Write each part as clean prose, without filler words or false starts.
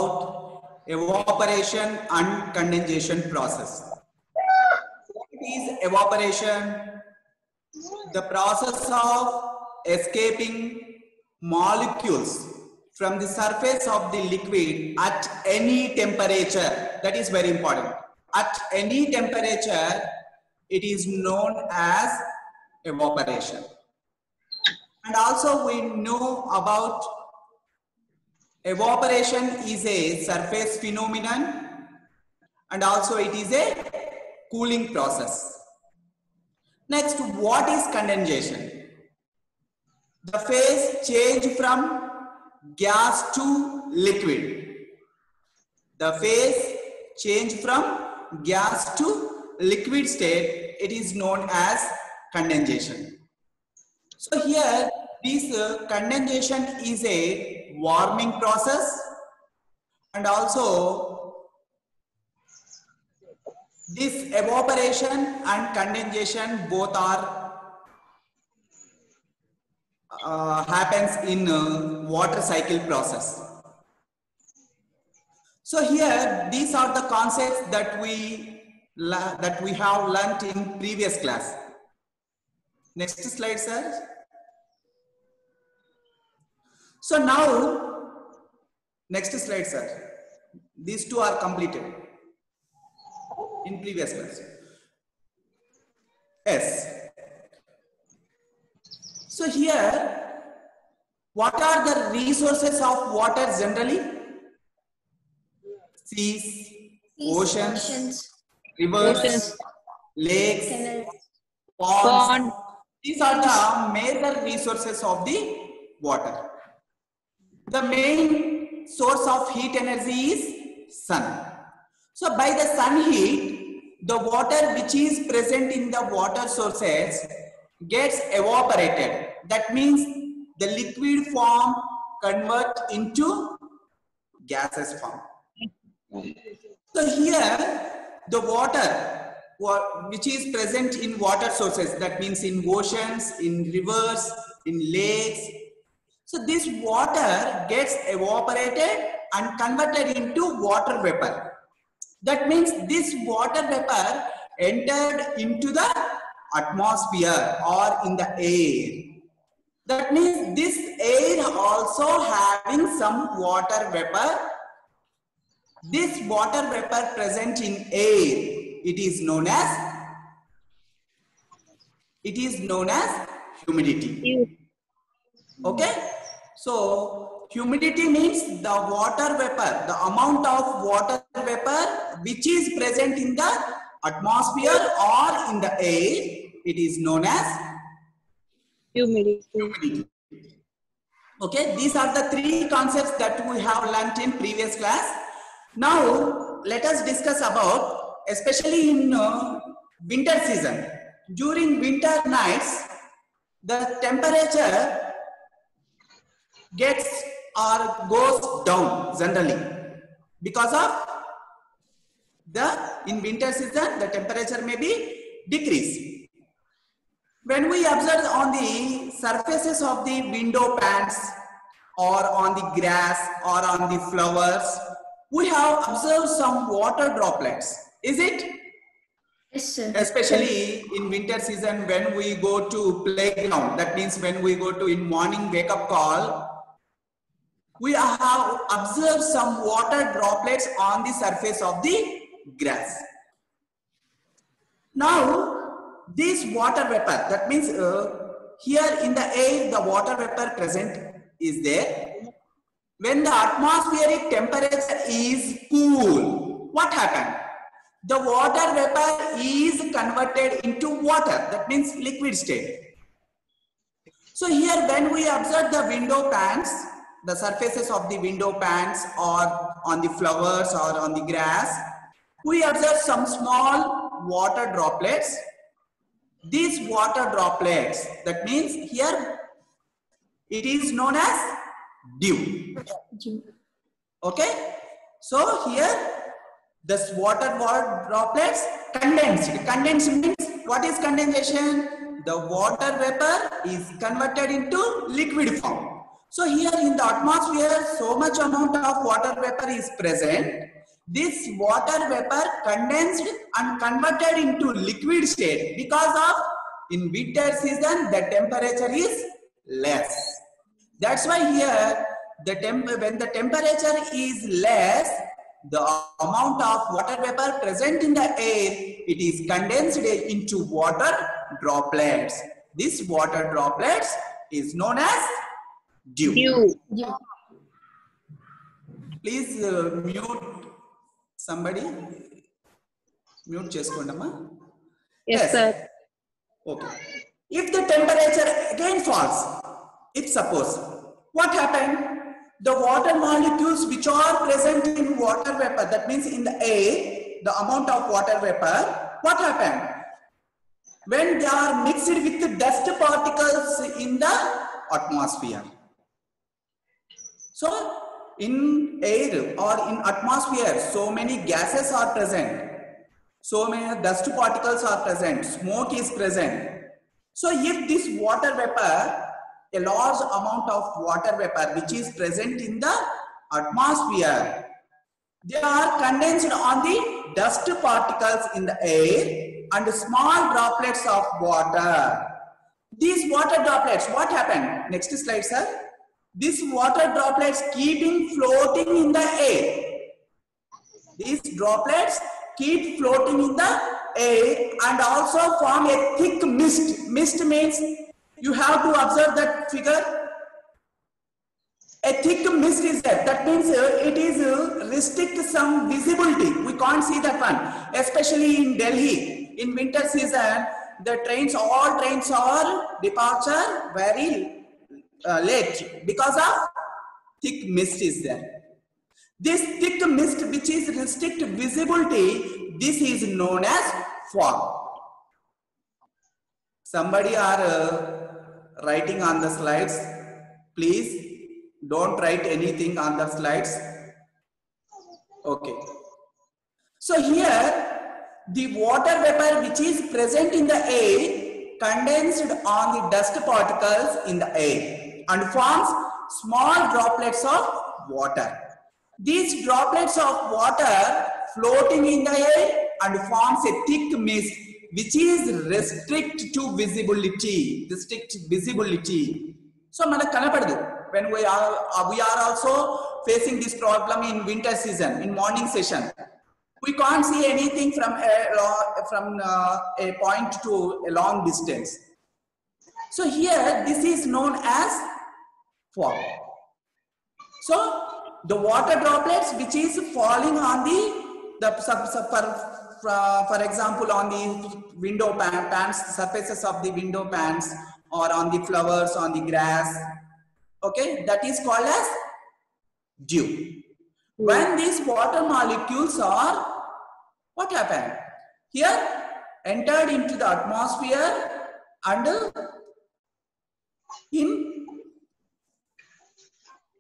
about evaporation and condensation process. What is evaporation? The process of escaping molecules from the surface of the liquid at any temperature. That is very important. At any temperature, it is known as evaporation. And also we know about evaporation is a surface phenomenon, and also it is a cooling process. Next, what is condensation? The phase change from gas to liquid. The phase change from gas to liquid state, it is known as condensation. So here, this condensation is a warming process, and also this evaporation and condensation both are happens in water cycle process. So here, these are the concepts that we have learnt in previous class. Next slide, sir. So now, next slide, sir. These two are completed in previous class. Yes. So here, what are the resources of water generally? Seas, oceans, rivers, lakes, ponds. These are the major resources of the water. The main source of heat energy is sun. So by the sun heat, the water which is present in the water sources gets evaporated. That means the liquid form convert into gaseous form. So here the water which is present in water sources, that means in oceans, in rivers, in lakes. So this water gets evaporated and converted into water vapor. That means this water vapor entered into the atmosphere or in the air. That means this air also having some water vapor. This water vapor present in air, it is known as humidity. Okay? So humidity means the water vapor, the amount of water vapor which is present in the atmosphere or in the air, it is known as humidity. Okay, these are the three concepts that we have learnt in previous class. Now let us discuss about, especially in winter season. During winter nights, the temperature gets or goes down generally because of in winter season the temperature may be decreased. When we observe on the surfaces of the window panes or on the grass or on the flowers, we have observed some water droplets. Is it? Yes, sir. Especially in winter season when we go to playground, that means when we go to in morning wake up call, we have observed some water droplets on the surface of the grass. Now, this water vapor, that means here in the air, the water vapor present is there. When the atmospheric temperature is cool, what happened? The water vapor is converted into water, that means liquid state. So here when we observe the window panes, the surfaces of the window panes or on the flowers or on the grass, we observe some small water droplets. These water droplets, that means here it is known as dew. Okay, so here this water droplets condensed. Condensed means what is condensation? The water vapor is converted into liquid form. So here in the atmosphere, so much amount of water vapor is present. This water vapor condensed and converted into liquid state because of in winter season the temperature is less. That's why here when the temperature is less, the amount of water vapor present in the air, it is condensed into water droplets. This water droplets is known as dew. Please mute somebody. Mute cheskondama. Yes, sir. Okay. If the temperature again falls, if suppose, what happened? The water molecules which are present in water vapor, that means in the air, the amount of water vapor, what happened? When they are mixed with the dust particles in the atmosphere. So, in air or in atmosphere, so many gases are present. So many dust particles are present. Smoke is present. So, if this water vapor, a large amount of water vapor which is present in the atmosphere, they are condensed on the dust particles in the air and small droplets of water. These water droplets, what happened? Next slide, sir. These water droplets keeping floating in the air. These droplets keep floating in the air and also form a thick mist. Mist means you have to observe that figure. A thick mist is there. That means it is restrict some visibility. We can't see that one. Especially in Delhi, in winter season, the trains, all trains are departure very late because of thick mist is there. This thick mist which is restrict visibility, this is known as fog. Somebody are writing on the slides. Please don't write anything on the slides. Okay. So here the water vapor which is present in the air condensed on the dust particles in the air and forms small droplets of water. These droplets of water floating in the air and forms a thick mist which is restrict to visibility. Restrict visibility. So when we are also facing this problem in winter season, in morning session. We can't see anything from a point to a long distance. So here this is known as fog. So the water droplets which is falling on for example on the window pans, surfaces of the window pans or on the flowers, on the grass, okay, that is called as dew. When these water molecules are, what happened? Here entered into the atmosphere and in,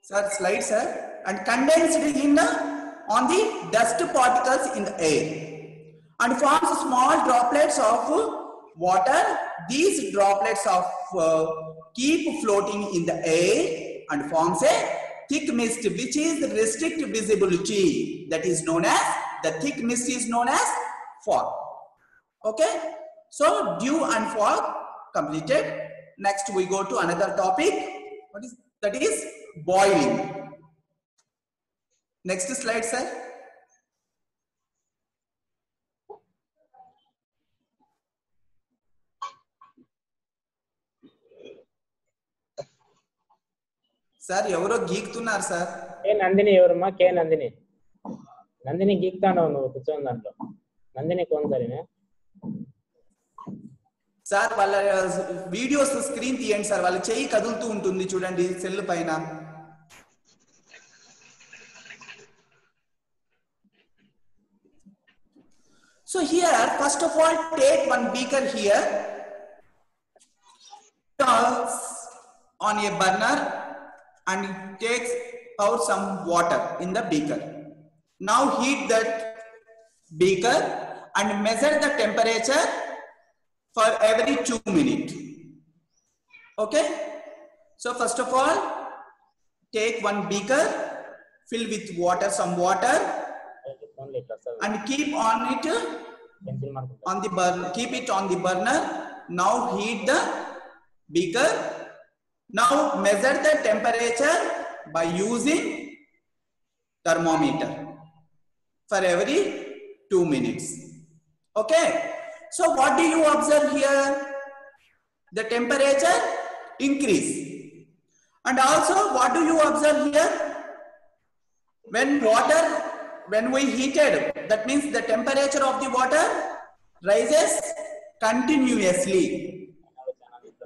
sir, slide sir, and condensed in on the dust particles in the air and forms small droplets of water. These droplets of keep floating in the air and forms a thick mist which is restrict visibility. That is known as, the thick mist is known as fog. Okay. So dew and fog completed. Next we go to another topic. What is that? Is boiling. Next slide, sir. Sir, ఎవరో గీక్తున్నారు sir. ఏ నందిని ఎవరమ్మా? కే నందిని. నందిని గీక్తాండవు నువ్వు కూర్చొని దాంట్లో. Nandini cone సరేనా? Sir వాళ్ళ videos screen తీయండి sir. వాళ్ళ చెయ్యి కదులుతూ ఉంటుంది చూడండి సెల్ పైన. So here, first of all, take one beaker here, turns on a burner and takes out some water in the beaker. Now heat that beaker and measure the temperature for every 2 minutes. Okay. So first of all, take one beaker, fill with water, some water, and keep on it on the burner. Keep it on the burner. Now heat the beaker. Now measure the temperature by using thermometer for every 2 minutes. Okay. So what do you observe here? The temperature increase. And also what do you observe here? When we heated, that means the temperature of the water rises continuously.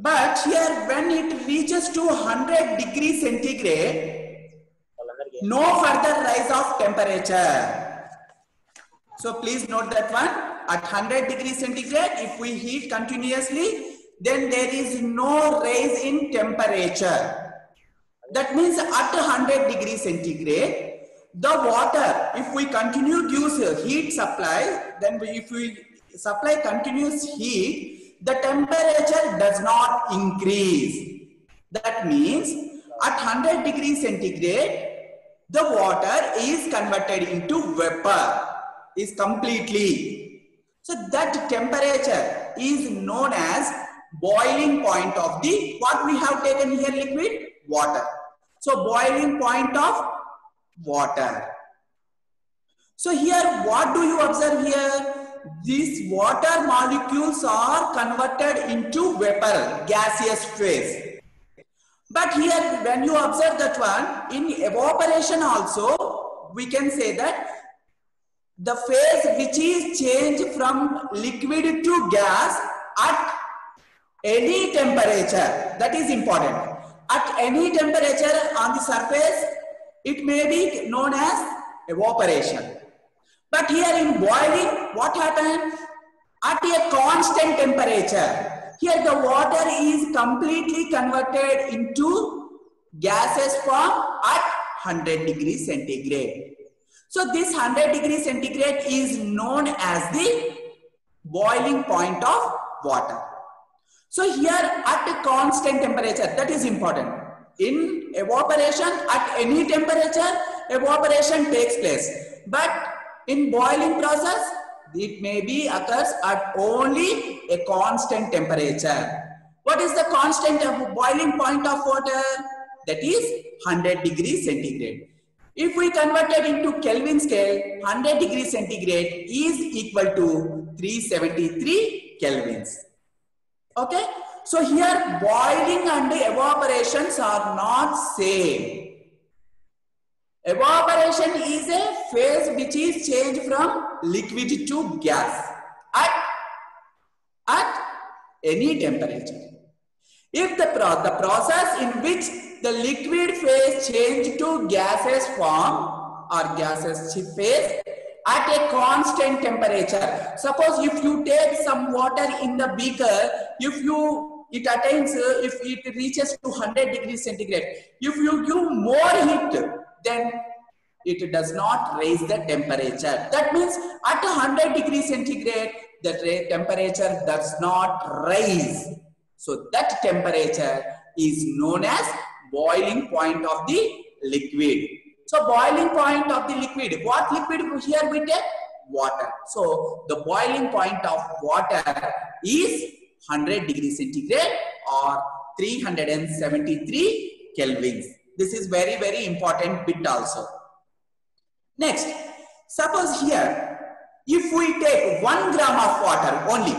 But here when it reaches to 100 degrees centigrade, no further rise of temperature. So please note that one. At 100 degrees centigrade, if we heat continuously, then there is no rise in temperature. That means at 100 degrees centigrade, the water, if we continue to use heat supply, then if we supply continuous heat, the temperature does not increase. That means at 100 degrees centigrade, the water is converted into vapor, is completely. So that temperature is known as boiling point of the, what we have taken here, liquid? Water. So boiling point of water. So here what do you observe here? These water molecules are converted into vapor, gaseous phase. But here when you observe that one, in evaporation also, we can say that the phase which is changed from liquid to gas at any temperature, that is important. At any temperature on the surface, it may be known as evaporation. But here in boiling, what happens? At a constant temperature, here the water is completely converted into gaseous form at 100 degrees centigrade. So this 100 degrees centigrade is known as the boiling point of water. So here at a constant temperature, that is important. In evaporation, at any temperature, evaporation takes place. But in boiling process, it may be occurs at only a constant temperature. What is the constant boiling point of water? That is 100 degrees centigrade. If we convert it into Kelvin scale, 100 degrees centigrade is equal to 373 kelvins. Okay. So here boiling and evaporations are not same. Evaporation is a phase which is changed from liquid to gas at any temperature. If the process in which the liquid phase changed to gaseous form or gaseous phase at a constant temperature. Suppose if you take some water in the beaker, if it reaches to 100 degrees centigrade, if you give more heat, then it does not raise the temperature. That means at 100 degrees centigrade, the temperature does not rise. So that temperature is known as boiling point of the liquid. So boiling point of the liquid, what liquid here we take? Water. So the boiling point of water is 100 degrees centigrade or 373 kelvins. This is very, very important bit also. Next, suppose here, if we take 1 gram of water only,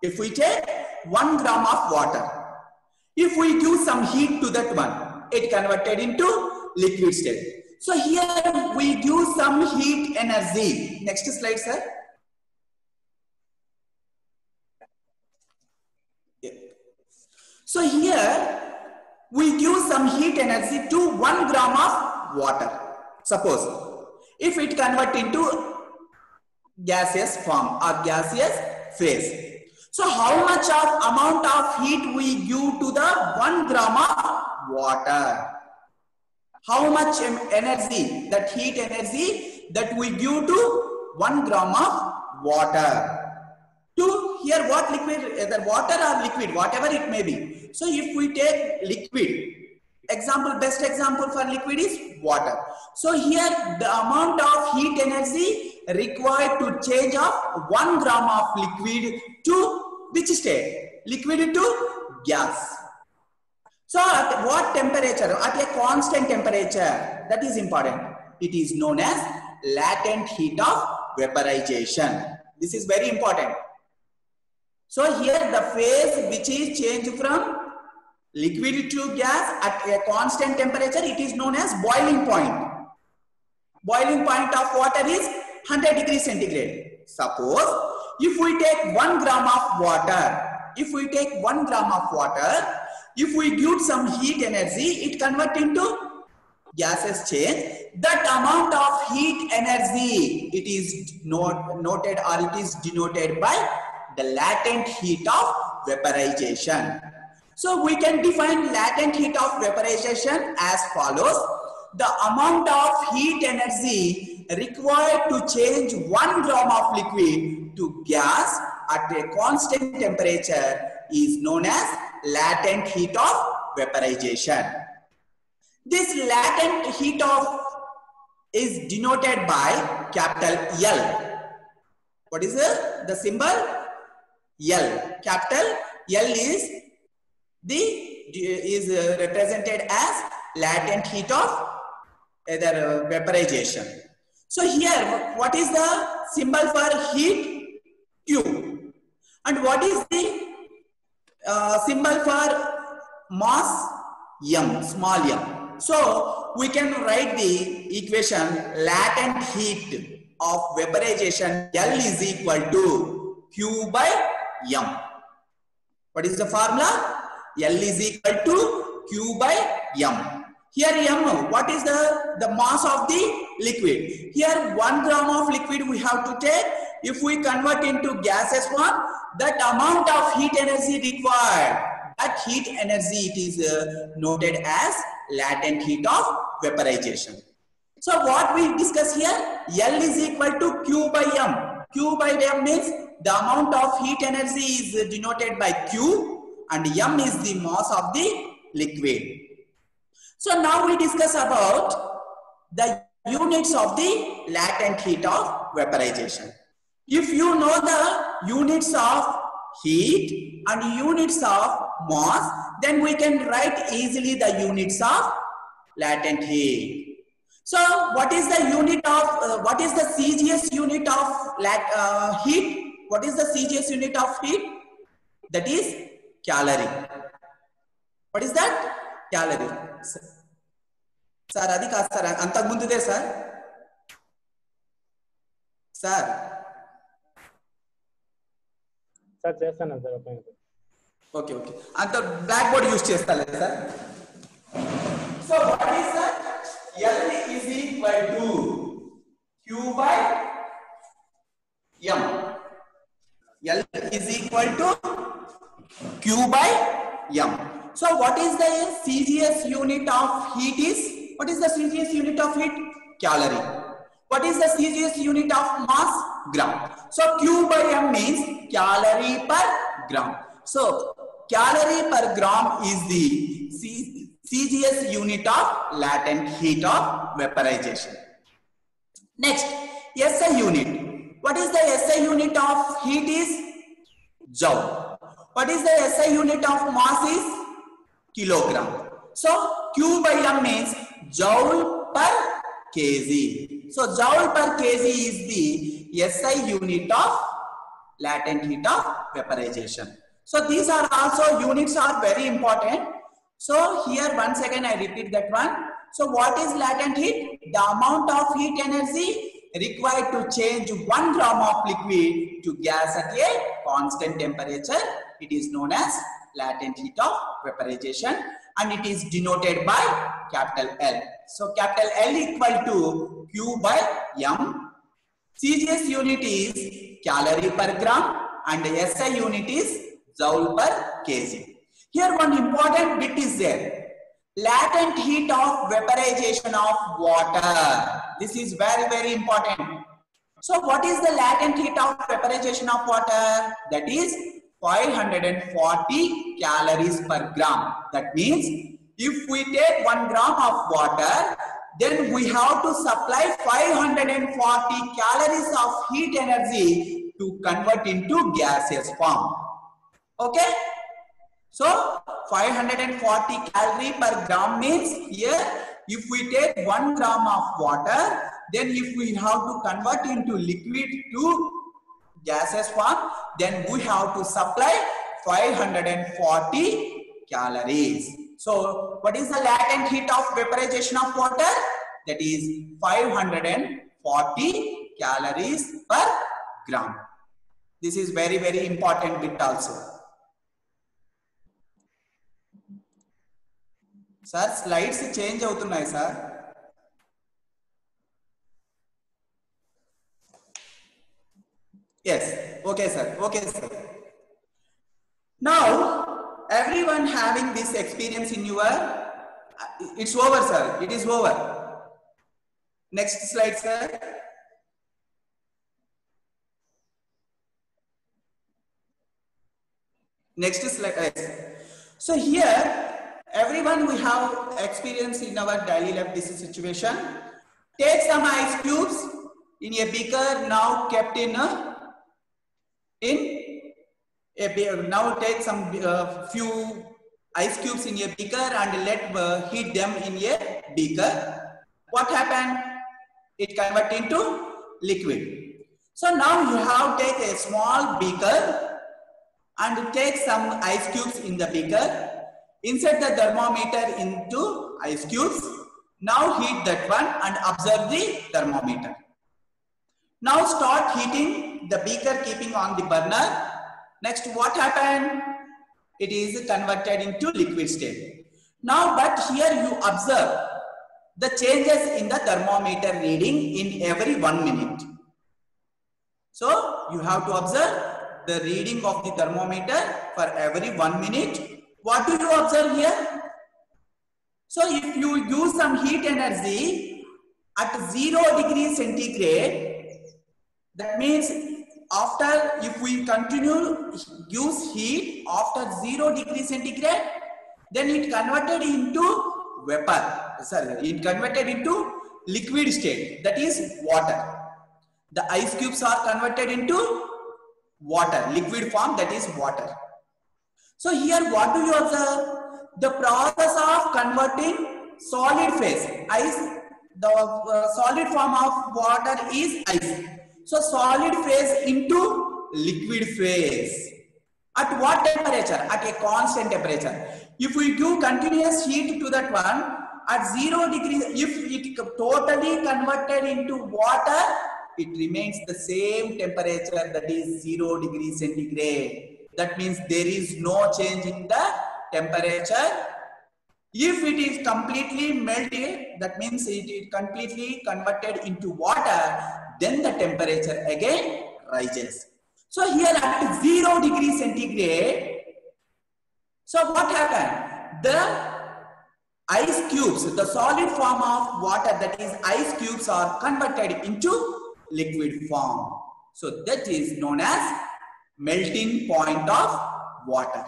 if we take 1 gram of water, if we give some heat to that one, it converted into liquid state. So here we give some heat energy. Next slide, sir. Yeah. So here we give some heat energy to 1 gram of water. Suppose if it convert into gaseous form or gaseous phase. So how much of amount of heat we give to the 1 gram of water? How much energy, that heat energy that we give to 1 gram of water? To here what liquid, either water or liquid, whatever it may be. So if we take liquid, example, best example for liquid is water. So here the amount of heat energy required to change of 1 gram of liquid to which state? Liquid to gas. So at what temperature? At a constant temperature. That is important. It is known as latent heat of vaporization. This is very important. So here the phase which is changed from liquid to gas at a constant temperature, it is known as boiling point. Boiling point of water is 100 degrees centigrade. Suppose if we take 1 gram of water, if we give some heat energy, it converts into gases change. That amount of heat energy, it is noted or it is denoted by the latent heat of vaporization. So we can define latent heat of vaporization as follows. The amount of heat energy required to change 1 gram of liquid to gas at a constant temperature is known as latent heat of vaporization. This latent heat of is denoted by capital L. What is the symbol? L. Capital L is represented as latent heat of either vaporization. So here, what is the symbol for heat? Q. And what is the symbol for mass? M, small m. So we can write the equation latent heat of vaporization L is equal to Q by M. What is the formula? L is equal to Q by M. Here M, what is the mass of the liquid? Here 1 gram of liquid we have to take. If we convert into gases form, that amount of heat energy required, that heat energy it is noted as latent heat of vaporization. So what we discuss here, L is equal to Q by M. Q by M means the amount of heat energy is denoted by Q and M is the mass of the liquid. So now we discuss about the units of the latent heat of vaporization. If you know the units of heat and units of mass, then we can write easily the units of latent heat. So what is the unit of, what is the CGS unit of heat? What is the CGS unit of heat? That is calorie. What is that? Calorie. Sir, adi kaadu sir. Antak mundu de sir. Sir. Sir, chestanu sir. Okay. Anta blackboard use chestale sir. So what is that? L is equal to Q by M. L is equal to Q by M. So what is the CGS unit of heat is? What is the CGS unit of heat? Calorie. What is the CGS unit of mass? Gram. So Q by M means calorie per gram. So calorie per gram is the CGS unit of latent heat of vaporization. Next, SI unit. What is the SI unit of heat is? Joule. What is the SI unit of mass is? Kilogram. So Q by M means joule per kg. So joule per kg is the SI unit of latent heat of vaporization. So these are also units are very important. So here once again I repeat that one. So what is latent heat? The amount of heat energy required to change 1 gram of liquid to gas at a constant temperature. It is known as latent heat of vaporization and it is denoted by capital L. So capital L equal to Q by M. CGS unit is calorie per gram and SI unit is joule per kg. Here one important bit is there. Latent heat of vaporization of water. This is very, very important. So what is the latent heat of vaporization of water? That is 540 calories per gram. That means if we take 1 gram of water, then we have to supply 540 calories of heat energy to convert into gaseous form. Okay? So 540 calorie per gram means here if we take 1 gram of water, then if we have to convert into liquid to gaseous form, then we have to supply 540 calories. So what is the latent heat of vaporization of water? That is 540 calories per gram. This is very, very important bit also. Sir, slides change avutunnai sir. Yes, okay sir, okay sir. Now, everyone having this experience in your, it's over sir, it is over. Next slide sir. Next slide. So here, everyone we have experience in our daily life this situation. Take some ice cubes in a beaker now kept in a now take some few ice cubes in a beaker and let heat them in a beaker. What happened? It convert into liquid. So now you have take a small beaker and take some ice cubes in the beaker. Insert the thermometer into ice cubes. Now heat that one and observe the thermometer. Now start heating the beaker keeping on the burner. Next, what happened? It is converted into liquid state. Now, but here you observe the changes in the thermometer reading in every 1 minute. So, you have to observe the reading of the thermometer for every 1 minute. What do you observe here? So, if you use some heat energy at 0 degrees centigrade, that means after, if we continue use heat after 0 degrees centigrade, then it converted into vapor. Sorry, it converted into liquid state, that is water. The ice cubes are converted into water, liquid form, that is water. So here what do you observe? The process of converting solid phase, ice, the solid form of water is ice. So solid phase into liquid phase. At what temperature? At a constant temperature. If we give continuous heat to that one, at 0 degrees, if it totally converted into water, it remains the same temperature, that is 0 degrees centigrade. That means there is no change in the temperature. If it is completely melted, that means it is completely converted into water, then the temperature again rises. So here at 0 degrees centigrade, so what happened? The ice cubes, the solid form of water, that is ice cubes, are converted into liquid form. So that is known as melting point of water.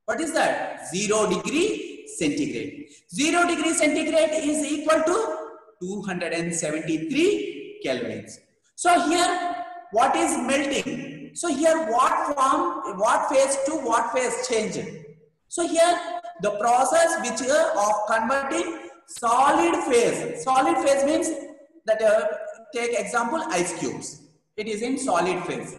What is that? 0 degree centigrade. 0 degree centigrade is equal to 273 kelvins. So here, what is melting? So here, what form, what phase to what phase change? So here, the process which of converting solid phase. Solid phase means that take example ice cubes. It is in solid phase.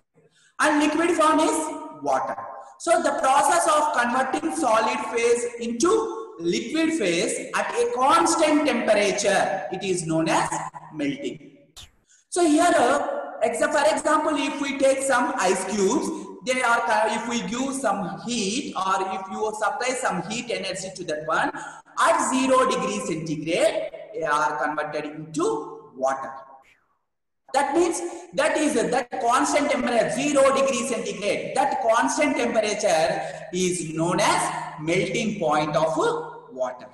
And liquid form is water. So the process of converting solid phase into liquid phase at a constant temperature, it is known as melting. So here, for example, if we take some ice cubes, they are, if we give some heat or if you supply some heat energy to that one, at 0 degrees centigrade, they are converted into water. That means that is that constant temperature, 0 degrees centigrade. That constant temperature is known as melting point of water.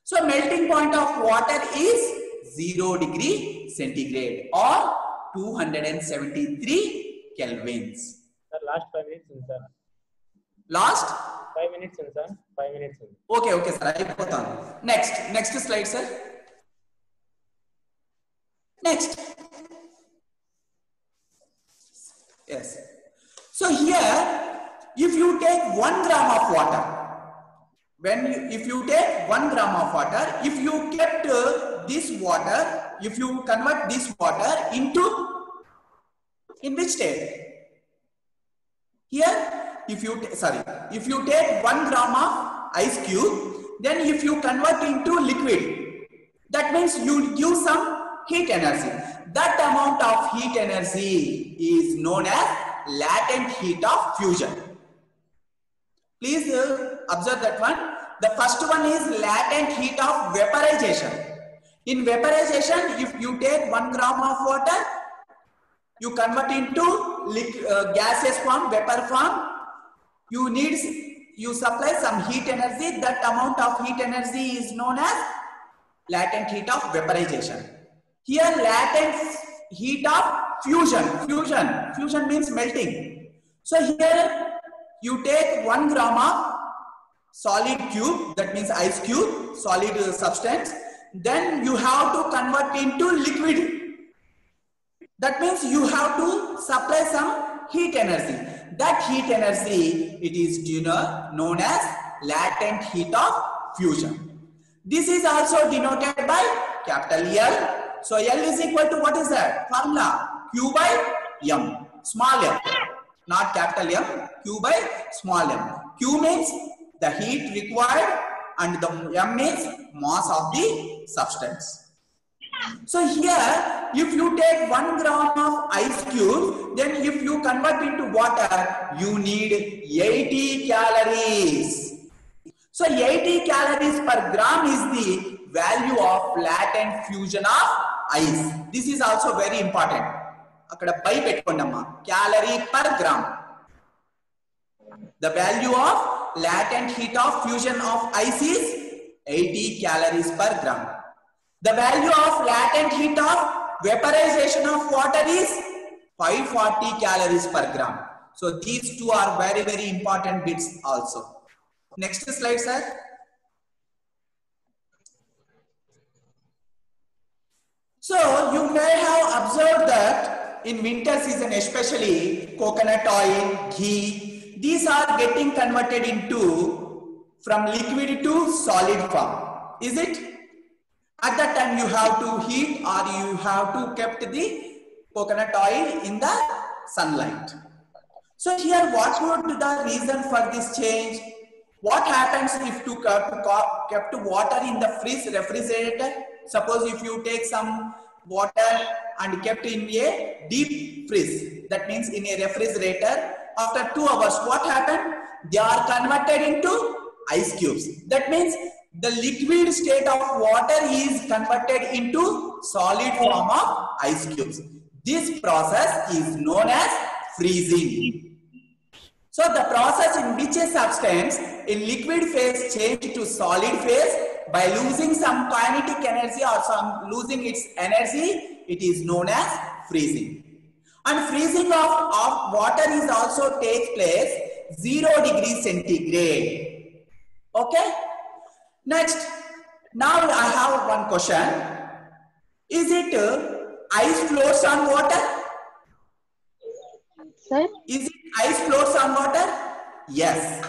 So melting point of water is 0 degree centigrade or 273 kelvins. Sir, last 5 minutes, sir. Last 5 minutes, sir. 5 minutes ఉంది. Okay sir, అయిపోతాను. Next slide sir. Next. Yes. So here, if you take 1 gram of water, if you take 1 gram of water, if you kept this water, if you convert this water into, in which state? Here, if you take 1 gram of ice cube, then if you convert into liquid, that means you give some heat energy. That amount of heat energy is known as latent heat of fusion. Please observe that one. The first one is latent heat of vaporization. In vaporization, if you take 1 gram of water, you convert into gaseous form, vapor form, you supply some heat energy. That amount of heat energy is known as latent heat of vaporization. Here, latent heat of fusion. Fusion means melting. So here, you take 1 gram of solid cube, that means ice cube, solid substance. Then you have to convert into liquid. That means you have to supply some heat energy. That heat energy, it is known as latent heat of fusion. This is also denoted by capital L. So L is equal to, what is that formula? Q by M, small m, not capital M, Q by small m. Q means the heat required and the M means mass of the substance. So here, if you take 1 gram of ice cube, then if you convert into water, you need 80 calories. So 80 calories per gram is the value of latent fusion of ice. This is also very important. Akkada by petkondamma, calorie per gram. The value of latent heat of fusion of ice is 80 calories per gram. The value of latent heat of vaporization of water is 540 calories per gram. So these two are very, very important bits also. Next slide, sir. So you may have observed that in winter season, especially coconut oil, ghee, these are getting converted into from liquid to solid form. Is it? At that time you have to heat or you have to kept the coconut oil in the sunlight. So here, what would be the reason for this change? What happens if you kept water in the refrigerator? Suppose if you take some water and kept in a deep freeze, that means in a refrigerator, after 2 hours, what happened? They are converted into ice cubes. That means the liquid state of water is converted into solid form of ice cubes. This process is known as freezing. So the process in which a substance in liquid phase change to solid phase by losing some kinetic energy or losing its energy, it is known as freezing. And freezing of water is also takes place 0 degrees centigrade. Okay. Next, now I have one question. Is it ice floats on water? Sir? Is it ice floats on water? Yes.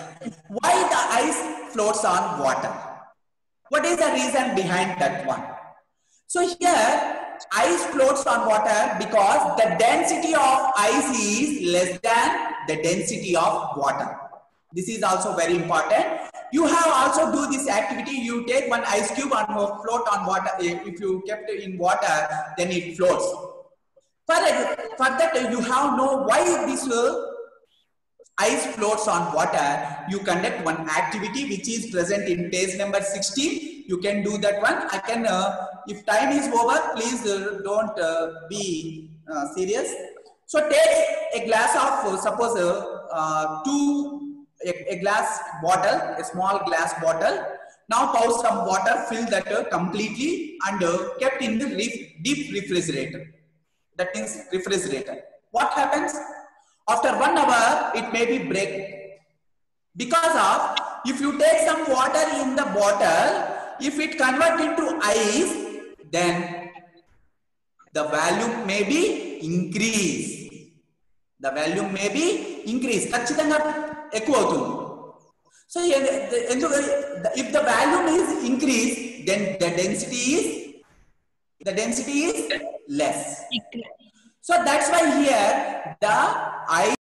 Why the ice floats on water? What is the reason behind that one? So here, ice floats on water because the density of ice is less than the density of water. This is also very important. You have also do this activity. You take one ice cube and float on water. If you kept it in water, then it floats. For that, you have know why this ice floats on water. You conduct one activity which is present in page number 16. You can do that one. I can, if time is over, please don't be serious. So take a glass of, suppose a glass bottle, a small glass bottle. Now pour some water, fill that completely and kept in the deep refrigerator. That means refrigerator. What happens? After 1 hour, it may be break because of if you take some water in the bottle, if it convert into ice, then the volume may be increase. The volume may be increase. ఖచ్చితంగా ఎక్కువ అవుతుంది. So if the volume is increased, then the density is less. So that's why here the ice